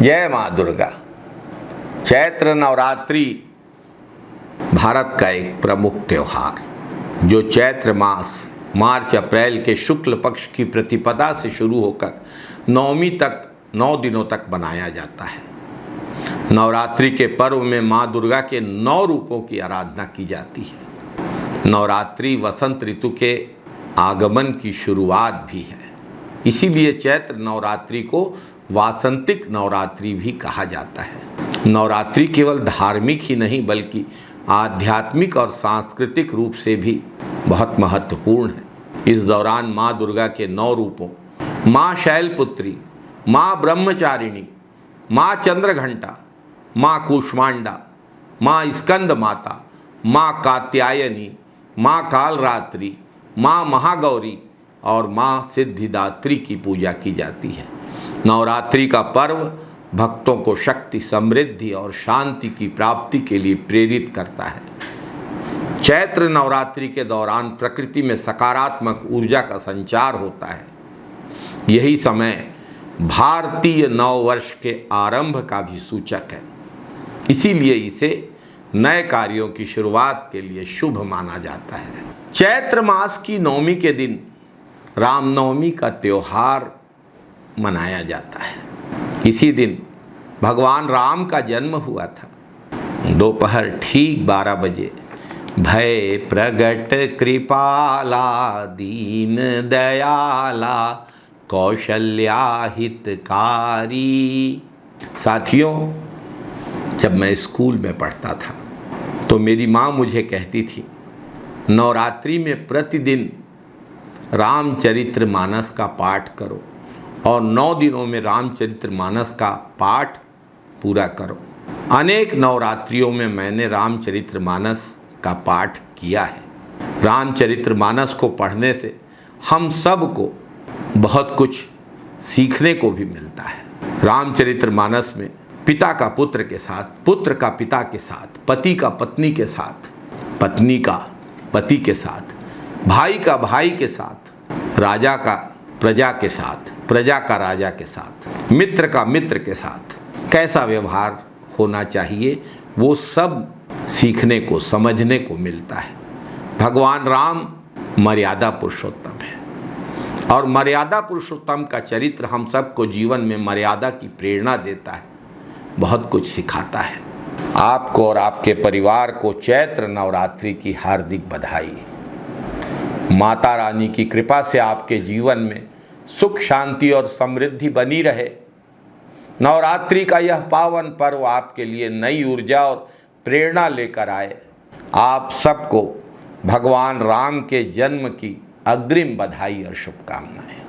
जय माँ दुर्गा। चैत्र नवरात्रि भारत का एक प्रमुख त्योहार जो चैत्र मास मार्च अप्रैल के शुक्ल पक्ष की प्रतिपदा से शुरू होकर नवमी तक 9 दिनों तक मनाया जाता है। नवरात्रि के पर्व में माँ दुर्गा के 9 रूपों की आराधना की जाती है। नवरात्रि वसंत ऋतु के आगमन की शुरुआत भी है, इसीलिए चैत्र नवरात्रि को वासंतिक नवरात्रि भी कहा जाता है। नवरात्रि केवल धार्मिक ही नहीं बल्कि आध्यात्मिक और सांस्कृतिक रूप से भी बहुत महत्वपूर्ण है। इस दौरान माँ दुर्गा के 9 रूपों माँ शैलपुत्री, माँ ब्रह्मचारिणी, माँ चंद्रघंटा, माँ कूष्मांडा, माँ स्कंद माता, माँ कात्यायनी, माँ कालरात्रि, माँ महागौरी और माँ सिद्धिदात्री की पूजा की जाती है। नवरात्रि का पर्व भक्तों को शक्ति, समृद्धि और शांति की प्राप्ति के लिए प्रेरित करता है। चैत्र नवरात्रि के दौरान प्रकृति में सकारात्मक ऊर्जा का संचार होता है। यही समय भारतीय नव वर्ष के आरंभ का भी सूचक है, इसीलिए इसे नए कार्यों की शुरुआत के लिए शुभ माना जाता है। चैत्र मास की नवमी के दिन रामनवमी का त्योहार मनाया जाता है। इसी दिन भगवान राम का जन्म हुआ था। दोपहर ठीक 12 बजे भय प्रगट कृपाला दीन दयाला कौशल्या हितकारी। साथियों, जब मैं स्कूल में पढ़ता था तो मेरी माँ मुझे कहती थी, नवरात्रि में प्रतिदिन रामचरितमानस का पाठ करो और 9 दिनों में रामचरितमानस का पाठ पूरा करो। अनेक नवरात्रियों में मैंने रामचरितमानस का पाठ किया है। रामचरितमानस को पढ़ने से हम सब को बहुत कुछ सीखने को भी मिलता है। रामचरितमानस में पिता का पुत्र के साथ, पुत्र का पिता के साथ, पति का पत्नी के साथ, पत्नी का पति के साथ, भाई का भाई के साथ, राजा का प्रजा के साथ, प्रजा का राजा के साथ, मित्र का मित्र के साथ कैसा व्यवहार होना चाहिए, वो सब सीखने को, समझने को मिलता है। भगवान राम मर्यादा पुरुषोत्तम है और मर्यादा पुरुषोत्तम का चरित्र हम सबको जीवन में मर्यादा की प्रेरणा देता है, बहुत कुछ सिखाता है। आपको और आपके परिवार को चैत्र नवरात्रि की हार्दिक बधाई। माता रानी की कृपा से आपके जीवन में सुख, शांति और समृद्धि बनी रहे। नवरात्रि का यह पावन पर्व आपके लिए नई ऊर्जा और प्रेरणा लेकर आए। आप सबको भगवान राम के जन्म की अग्रिम बधाई और शुभकामनाएं।